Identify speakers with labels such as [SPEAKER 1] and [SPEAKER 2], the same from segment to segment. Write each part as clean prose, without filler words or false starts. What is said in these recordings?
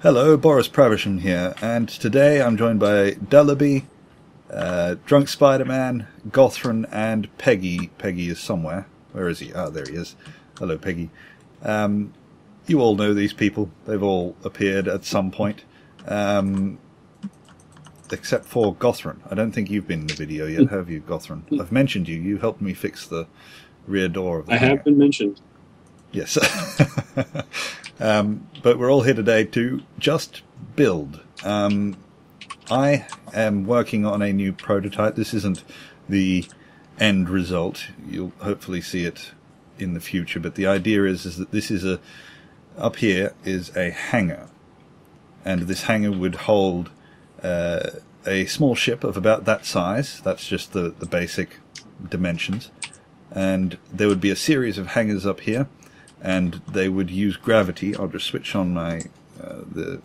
[SPEAKER 1] Hello, Boris Pravisham here, and today I'm joined by dalobie, DrunkSpiderman, Gothrin, and Peggy. Peggy is somewhere. Where is he? Ah, there he is. Hello, Peggy. You all know these people. They've all appeared at some point. Except for Gothrin. I don't think you've been in the video yet, have you, Gothrin? I've mentioned you. You helped me fix the rear door of the hangar.
[SPEAKER 2] Have been mentioned.
[SPEAKER 1] Yes. But we're all here today to just build. I am working on a new prototype. This isn't the end result. You'll hopefully see it in the future. But the idea is that this is up here is a hangar. And this hangar would hold a small ship of about that size. That's just the basic dimensions. And there would be a series of hangars up here. And they would use gravity. I'll just switch on my the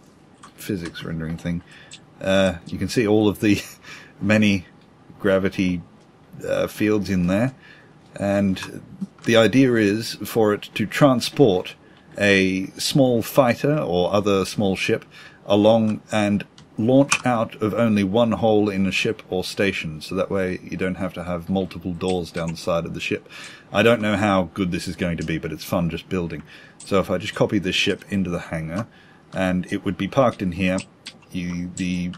[SPEAKER 1] physics rendering thing. You can see all of the many gravity fields in there. And the idea is for it to transport a small fighter or other small ship along and launch out of only one hole in a ship or station, so that way you don't have to have multiple doors down the side of the ship. I don't know how good this is going to be, but it's fun just building. So if I just copy this ship into the hangar, and it would be parked in here, the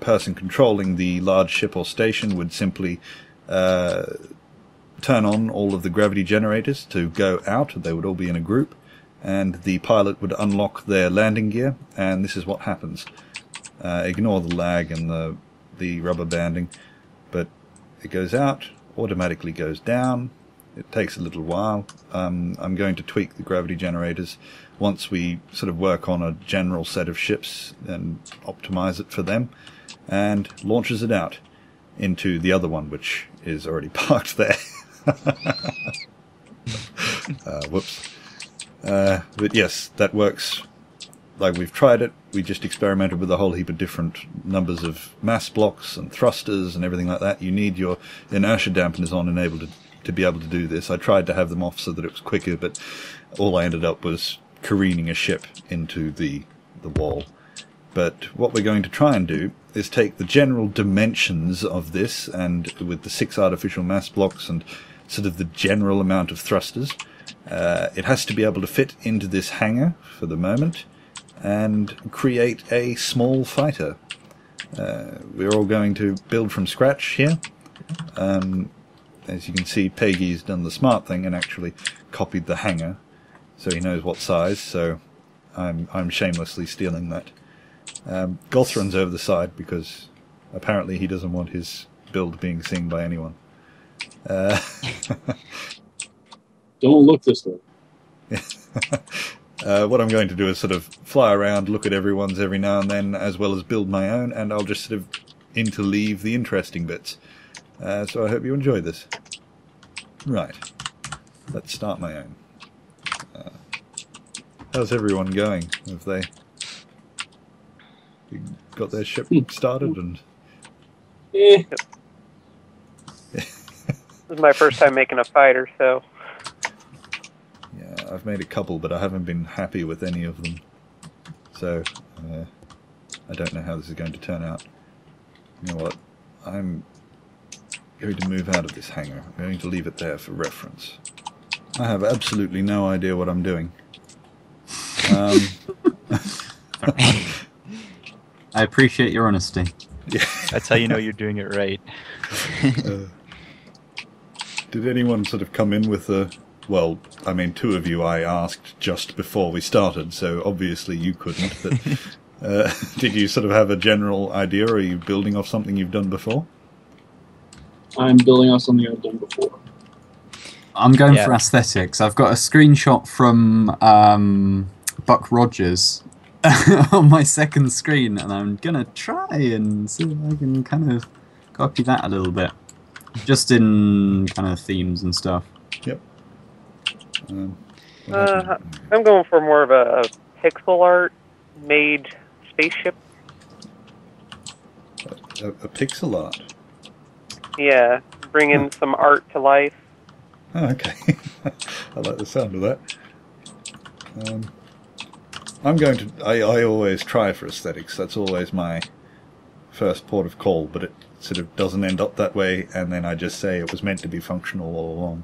[SPEAKER 1] person controlling the large ship or station would simply turn on all of the gravity generators to go out. They would all be in a group, and the pilot would unlock their landing gear, and this is what happens. Ignore the lag and the rubber banding, but it goes out, automatically goes down. It takes a little while. I'm going to tweak the gravity generators once we sort of work on a general set of ships and optimize it for them, and launches it out into the other one, which is already parked there. Whoops. But yes, that works. Like, we've tried it. We just experimented with a whole heap of different numbers of mass blocks and thrusters and everything like that. You need your inertia dampeners on and to be able to do this. I tried to have them off so that it was quicker, but all I ended up was careening a ship into the wall. But what we're going to try and do is take the general dimensions of this, and with the 6 artificial mass blocks and sort of the general amount of thrusters, it has to be able to fit into this hangar for the moment, and create a small fighter. We're all going to build from scratch here. As you can see, Peggy's done the smart thing and actually copied the hangar, so he knows what size, so I'm shamelessly stealing that. Gothrin's over the side because apparently he doesn't want his build being seen by anyone.
[SPEAKER 2] Don't look this way.
[SPEAKER 1] What I'm going to do is sort of fly around, look at everyone's every now and then, as well as build my own, and I'll just sort of interleave the interesting bits. So I hope you enjoy this. Right. Let's start my own. How's everyone going? Have they got their ship started? And
[SPEAKER 3] This is my first time making a fighter, so...
[SPEAKER 1] Yeah, I've made a couple, but I haven't been happy with any of them. So, I don't know how this is going to turn out. You know what? I'm going to move out of this hangar. I'm going to leave it there for reference. I have absolutely no idea what I'm doing.
[SPEAKER 4] I appreciate your honesty.
[SPEAKER 1] Yeah.
[SPEAKER 5] That's how you know you're doing it right.
[SPEAKER 1] Did anyone sort of come in with a... Well, I mean, 2 of you I asked just before we started, so obviously you couldn't, but did you sort of have a general idea, or are you building off something you've done before?
[SPEAKER 2] I'm building off something I've done before.
[SPEAKER 4] I'm going for aesthetics. I've got a screenshot from Buck Rogers on my second screen, and I'm going to try and see if I can kind of copy that a little bit. Just in kind of themes and stuff.
[SPEAKER 1] Yep.
[SPEAKER 3] I'm going for more of a pixel art made spaceship.
[SPEAKER 1] A pixel art?
[SPEAKER 3] Yeah, bringing some art to life.
[SPEAKER 1] Oh, okay. I like the sound of that. I'm going to. I always try for aesthetics. That's always my first port of call, but it sort of doesn't end up that way, and then I just say it was meant to be functional all along.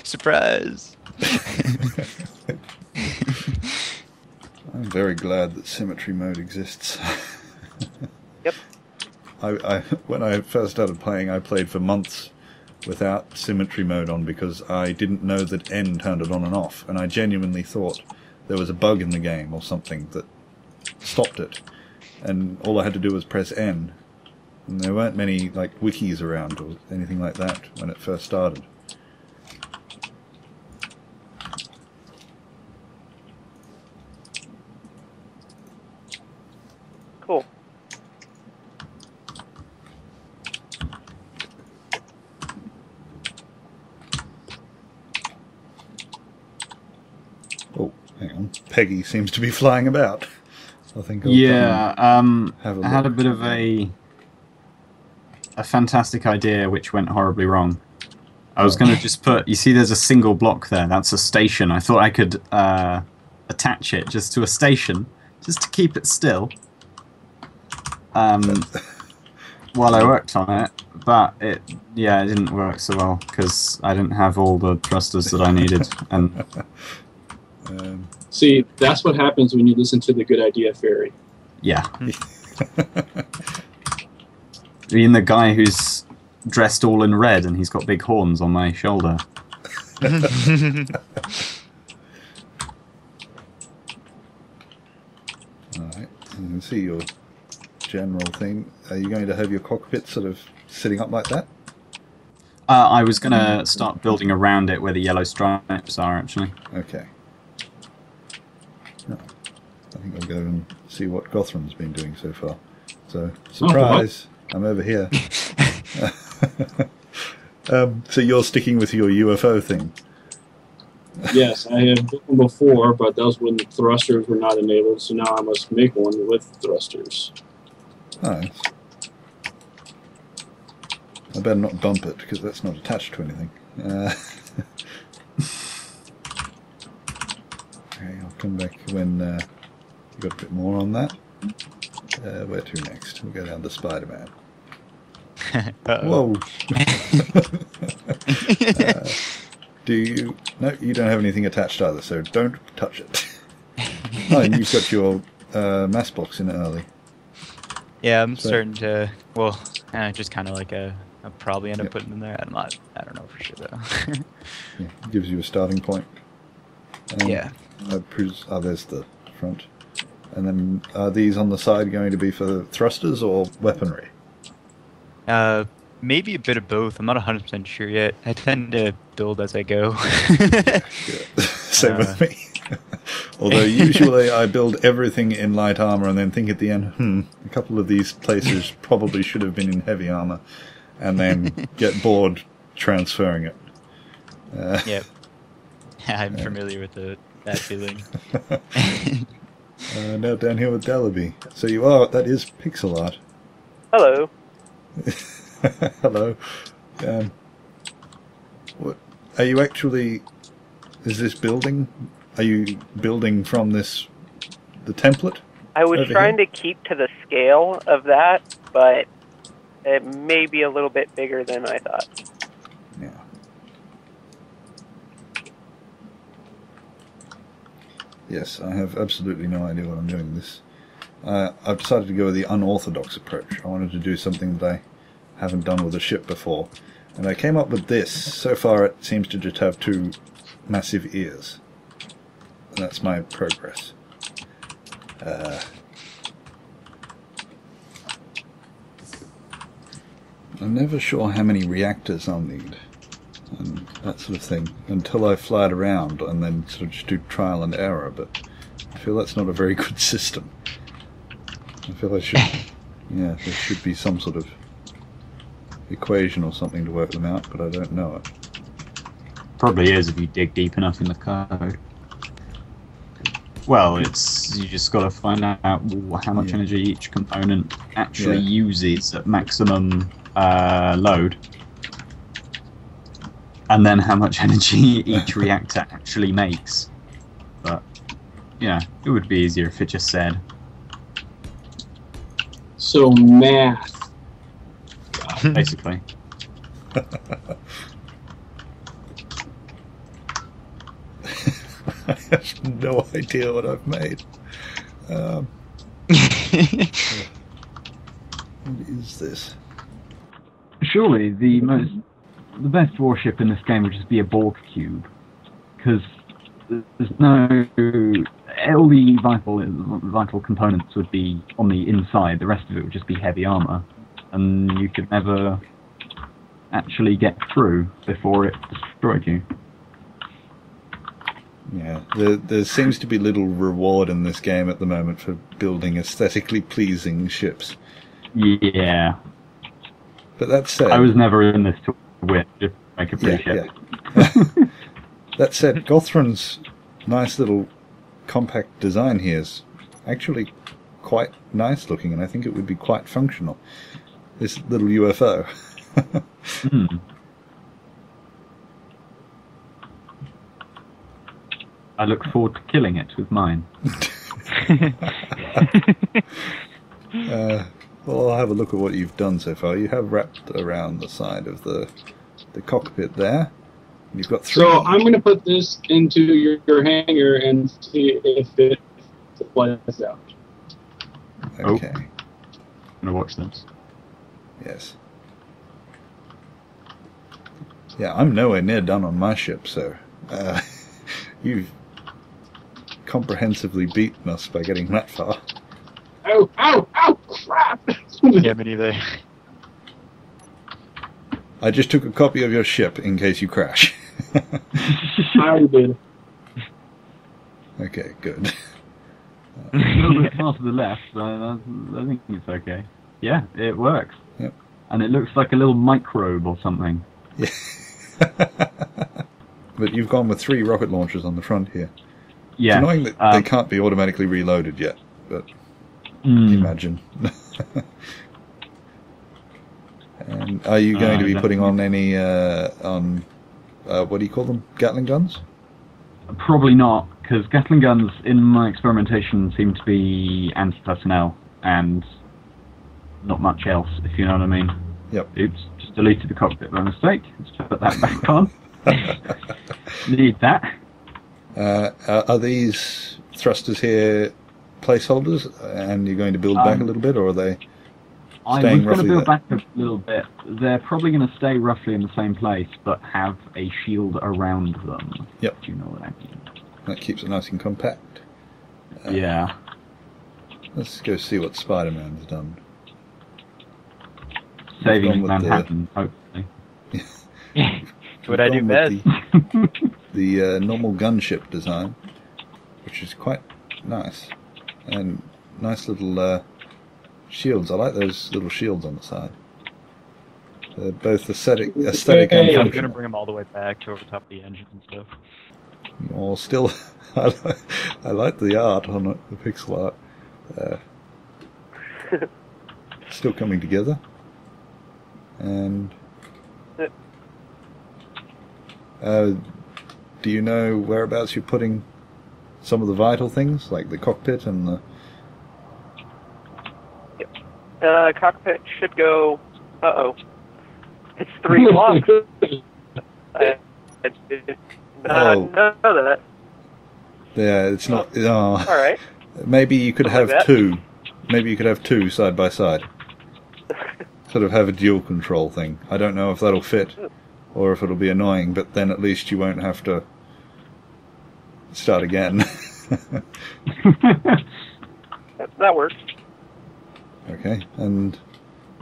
[SPEAKER 5] Surprise!
[SPEAKER 1] I'm very glad that symmetry mode exists.
[SPEAKER 3] Yep.
[SPEAKER 1] When I first started playing, I played for months without symmetry mode on because I didn't know that N turned it on and off, and I genuinely thought there was a bug in the game or something that stopped it, and all I had to do was press N, and there weren't many like wikis around or anything like that when it first started.
[SPEAKER 3] Cool.
[SPEAKER 1] Oh, hang on. Peggy seems to be flying about. I think I'll
[SPEAKER 4] I had a bit of a fantastic idea which went horribly wrong. I was going to just put, you see there's a single block there, that's a station. I thought I could attach it just to a station, just to keep it still, while I worked on it, but it didn't work so well, because I didn't have all the thrusters that I needed. And
[SPEAKER 2] See, that's what happens when you listen to the Good Idea Fairy.
[SPEAKER 4] yeah. I mean, the guy who's dressed all in red and he's got big horns on my shoulder.
[SPEAKER 1] Alright, you can see your general thing. Are you going to have your cockpit sort of sitting up like that?
[SPEAKER 4] I was going to start building around it where the yellow stripes are, actually.
[SPEAKER 1] Okay. No, I think I'll go and see what Gothrin's been doing so far. So, surprise, I'm over here. So you're sticking with your UFO thing?
[SPEAKER 2] Yes, I have built one before, but that was when the thrusters were not enabled, so now I must make one with thrusters.
[SPEAKER 1] Nice. I better not bump it, because that's not attached to anything. Okay, I'll come back when you've got a bit more on that. Where to next? We'll go down to Spider-Man. Whoa! Do you... No, you don't have anything attached either, so don't touch it. Oh, and you've got your mass box in it early.
[SPEAKER 5] Yeah, I'm starting to... Well, just kind of like I'll probably end up putting them there. I don't know for sure, though.
[SPEAKER 1] Yeah, gives you a starting point.
[SPEAKER 5] Yeah.
[SPEAKER 1] There's the front. And then are these on the side going to be for thrusters or weaponry?
[SPEAKER 5] Maybe a bit of both. I'm not 100% sure yet. I tend to build as I go.
[SPEAKER 1] Same with me. Although usually I build everything in light armor and then think at the end, a couple of these places probably should have been in heavy armor, and then get bored transferring it.
[SPEAKER 5] Yep. I'm familiar with that feeling.
[SPEAKER 1] Now down here with Dalobie. So you are, that is pixel art.
[SPEAKER 3] Hello.
[SPEAKER 1] Hello. What are you actually? Is this building? Are you building from the template?
[SPEAKER 3] I was trying to keep to the scale of that, but it may be a little bit bigger than I thought.
[SPEAKER 1] Yeah. Yes, I have absolutely no idea what I'm doing. I've decided to go with the unorthodox approach. I wanted to do something that I haven't done with a ship before, and I came up with this. So far it seems to just have two massive ears, and that's my progress. I'm never sure how many reactors I'll need and that sort of thing until I fly it around and then sort of just do trial and error, but I feel that's not a very good system. I feel there should be some sort of equation or something to work them out, but I don't know it.
[SPEAKER 4] Probably is if you dig deep enough in the code. Well, you just got to find out how much energy each component actually uses at maximum load, and then how much energy each reactor actually makes. it would be easier if it just said.
[SPEAKER 2] So math.
[SPEAKER 4] Basically.
[SPEAKER 1] I have no idea what I've made. What is this?
[SPEAKER 4] Surely the best warship in this game would just be a Borg cube, because there's no all the vital components would be on the inside. The rest of it would just be heavy armor, and you could never actually get through before it destroyed you.
[SPEAKER 1] Yeah, there seems to be little reward in this game at the moment for building aesthetically pleasing ships.
[SPEAKER 4] Yeah.
[SPEAKER 1] But that said,
[SPEAKER 4] I was never in this to win, just make a pretty ship.
[SPEAKER 1] Yeah. That said, Gothrin's nice little compact design here is actually quite nice looking, and I think it would be quite functional. This little UFO.
[SPEAKER 4] I look forward to killing it with mine.
[SPEAKER 1] Well, I'll have a look at what you've done so far. You have wrapped around the side of the cockpit there. You've got 3.
[SPEAKER 2] So I'm going to put this into your hangar and see if it flies out.
[SPEAKER 1] Okay.
[SPEAKER 4] I'm gonna watch this.
[SPEAKER 1] Yes. Yeah, I'm nowhere near done on my ship, so you've comprehensively beaten us by getting that far.
[SPEAKER 2] Ow, ow, ow, crap!
[SPEAKER 5] Yeah, me neither.
[SPEAKER 1] I just took a copy of your ship in case you crash.
[SPEAKER 2] I already did.
[SPEAKER 1] Okay, good.
[SPEAKER 4] A little bit far to the left, but I think it's okay. Yeah, it works.
[SPEAKER 1] Yep.
[SPEAKER 4] And it looks like a little microbe or something.
[SPEAKER 1] Yeah. But you've gone with 3 rocket launchers on the front here.
[SPEAKER 4] Yeah.
[SPEAKER 1] It's annoying that they can't be automatically reloaded yet, but imagine. And are you going to be putting on any, what do you call them? Gatling guns?
[SPEAKER 4] Probably not, because Gatling guns, in my experimentation, seem to be anti-personnel, and not much else, if you know what I mean.
[SPEAKER 1] Yep.
[SPEAKER 4] Oops, just deleted the cockpit by mistake. Let's put that back on. Need that.
[SPEAKER 1] Are these thrusters here placeholders, and you're going to build back a little bit, or are they staying roughly
[SPEAKER 4] going to build
[SPEAKER 1] there?
[SPEAKER 4] back a little bit. They're probably going to stay roughly in the same place, but have a shield around them.
[SPEAKER 1] Yep.
[SPEAKER 4] Do you know what I mean?
[SPEAKER 1] That keeps it nice and compact.
[SPEAKER 4] Yeah.
[SPEAKER 1] Let's go see what Spider-Man's done.
[SPEAKER 4] Saving
[SPEAKER 1] with
[SPEAKER 4] Manhattan, hopefully.
[SPEAKER 5] What I do best.
[SPEAKER 1] The normal gunship design, which is quite nice. And nice little shields. I like those little shields on the side. They're both aesthetic and
[SPEAKER 5] Yeah, I'm
[SPEAKER 1] functional.
[SPEAKER 5] gonna bring them all the way back to over top of the engine and stuff.
[SPEAKER 1] Or still, I like the art on it, the pixel art. Still coming together. And do you know whereabouts you're putting some of the vital things, like the cockpit and the...
[SPEAKER 3] Cockpit should go... Uh-oh. It's 3 o'clock. I did not know that.
[SPEAKER 1] Yeah, it's not... Oh.
[SPEAKER 3] All right.
[SPEAKER 1] Maybe you could have
[SPEAKER 3] like
[SPEAKER 1] 2. Maybe you could have 2 side by side. Sort of have a dual control thing. I don't know if that'll fit or if it'll be annoying, but then at least you won't have to start again.
[SPEAKER 3] That works.
[SPEAKER 1] Okay, and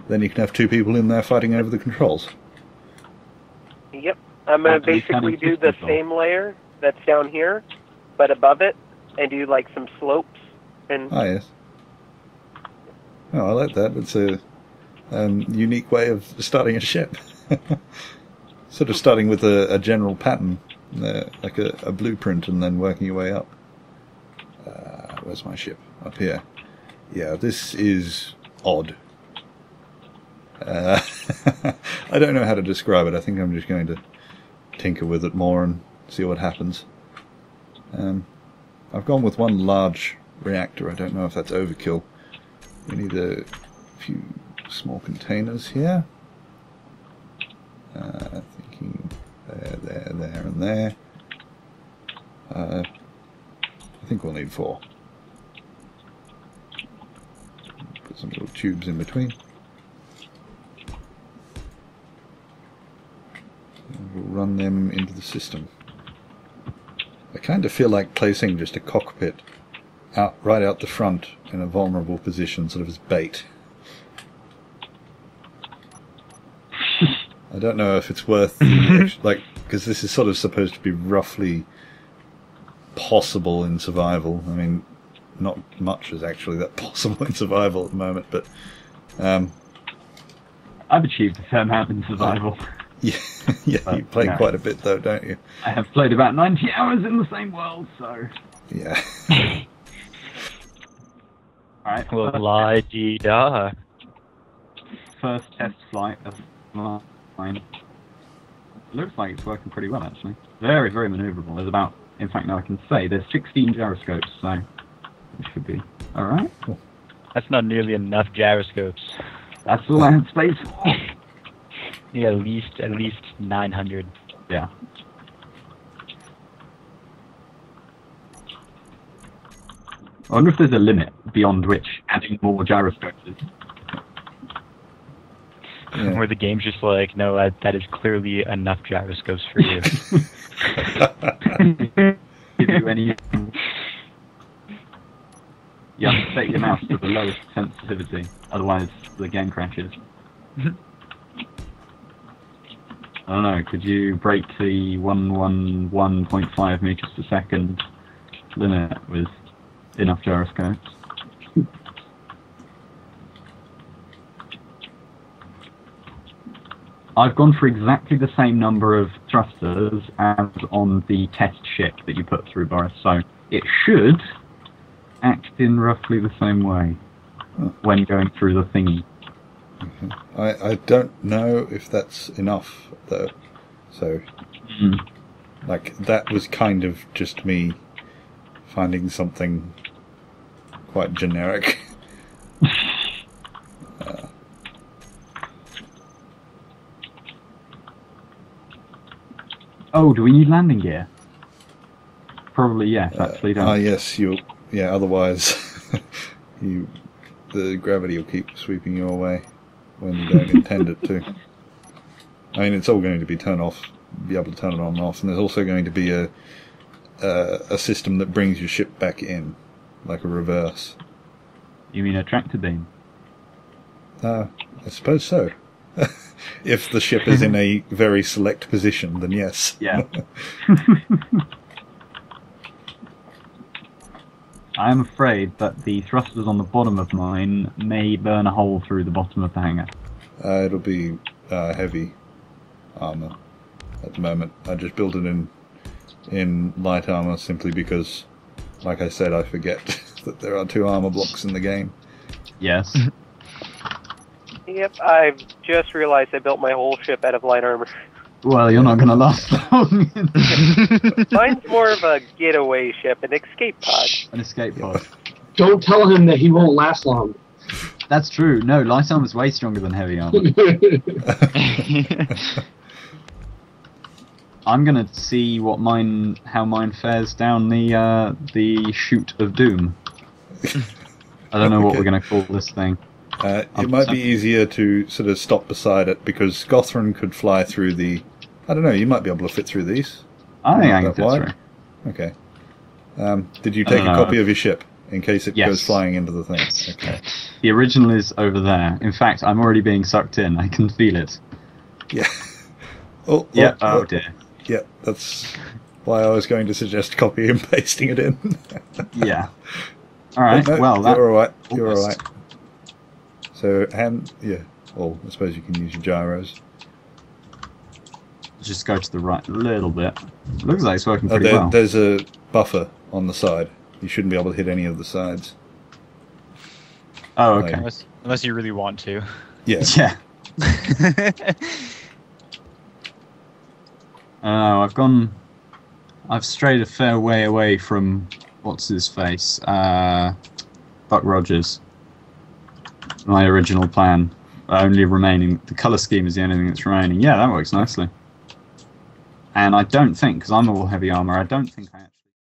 [SPEAKER 1] then you can have 2 people in there fighting over the controls.
[SPEAKER 3] Yep. I'm going to basically do the same layer that's down here, but above it, and do like some slopes. And
[SPEAKER 1] Ah, yes. Oh, I like that. It's a unique way of starting a ship. Sort of starting with a general pattern, like a blueprint, and then working your way up. Where's my ship? Up here. Yeah, this is odd. I don't know how to describe it. I think I'm just going to tinker with it more and see what happens. I've gone with one large reactor. I don't know if that's overkill. We need a few small containers here. Thinking there, and there. I think we'll need 4. Put some little tubes in between. And we'll run them into the system. I kind of feel like placing just a cockpit right out the front in a vulnerable position, sort of as bait. I don't know if it's worth, like, because this is sort of supposed to be roughly possible in survival. I mean, not much is actually that possible in survival at the moment, but
[SPEAKER 6] I've achieved a fair amount in survival.
[SPEAKER 1] Yeah, you play quite a bit though, don't you?
[SPEAKER 6] I have played about 90 hours in the same world, so...
[SPEAKER 1] Yeah.
[SPEAKER 6] Alright,
[SPEAKER 5] Well, la-dee-da.
[SPEAKER 6] first test flight of mine. Looks like it's working pretty well, actually. Very, very manoeuvrable. There's about... In fact, now I can say there's 16 gyroscopes, so... It should be alright.
[SPEAKER 1] Cool.
[SPEAKER 5] That's not nearly enough gyroscopes.
[SPEAKER 6] That's all I have space for.
[SPEAKER 5] Yeah, at least 900.
[SPEAKER 6] Yeah. I wonder if there's a limit beyond which adding more gyroscopes is.
[SPEAKER 1] Yeah.
[SPEAKER 5] Where the game's just like, no, that is clearly enough gyroscopes for you.
[SPEAKER 6] Give you any... You have to set your mouse to the lowest sensitivity, otherwise the game crashes. I don't know, could you break the 111.5 meters per second limit with enough gyroscopes? I've gone for exactly the same number of thrusters as on the test ship that you put through, Boris, so it should act in roughly the same way when going through the thingy.
[SPEAKER 1] I don't know if that's enough though. So, like, that was kind of just me finding something quite generic.
[SPEAKER 6] Oh, do we need landing gear? Probably yes, actually, don't we?
[SPEAKER 1] Yes, yeah, otherwise the gravity will keep sweeping you away when you don't intend it to. I mean, it's all going to be turned off, be able to turn it on and off, and there's also going to be a system that brings your ship back in, like a reverse.
[SPEAKER 6] You mean a tractor beam?
[SPEAKER 1] I suppose so. If the ship is in a very select position, then yes.
[SPEAKER 6] Yeah. I am afraid that the thrusters on the bottom of mine may burn a hole through the bottom of the hangar.
[SPEAKER 1] It'll be heavy armor at the moment. I just built it in light armor simply because, like I said, I forget that there are 2 armor blocks in the game.
[SPEAKER 6] Yes.
[SPEAKER 3] Yep, I've just realized I built my whole ship out of light armor.
[SPEAKER 6] Well, you're not going to last long.
[SPEAKER 3] Mine's more of a getaway ship, an escape pod.
[SPEAKER 6] An escape pod.
[SPEAKER 2] Don't tell him that he won't last long.
[SPEAKER 6] That's true. No, light armor's way stronger than heavy armor. I'm going to see how mine fares down the chute of doom. I don't know what we're going to call this thing.
[SPEAKER 1] It might be easier to sort of stop beside it, because Gothrin could fly through the... I don't know, you might be able to fit through these.
[SPEAKER 6] I think I can fit through.
[SPEAKER 1] Okay. Did you take a copy of your ship, in case it goes flying into the thing? Okay.
[SPEAKER 6] The original is over there. In fact, I'm already being sucked in. I can feel it.
[SPEAKER 1] Yeah.
[SPEAKER 6] Oh dear.
[SPEAKER 1] Yeah, that's why I was going to suggest copying and pasting it in.
[SPEAKER 6] Yeah. Alright,
[SPEAKER 1] no,
[SPEAKER 6] well,
[SPEAKER 1] you're alright. You're alright. So, well, I suppose you can use your gyros.
[SPEAKER 6] Just go to the right a little bit. Looks like it's working pretty well.
[SPEAKER 1] There's a buffer on the side. You shouldn't be able to hit any of the sides.
[SPEAKER 6] Oh, okay.
[SPEAKER 5] Unless you really want to.
[SPEAKER 1] Yeah.
[SPEAKER 6] Yeah. I've strayed a fair way away from
[SPEAKER 4] what's his face? Buck Rogers. My original plan. Only remaining, the colour scheme is the only thing that's remaining. Yeah, that works nicely. And I don't think, because I'm all heavy armour, I don't think I actually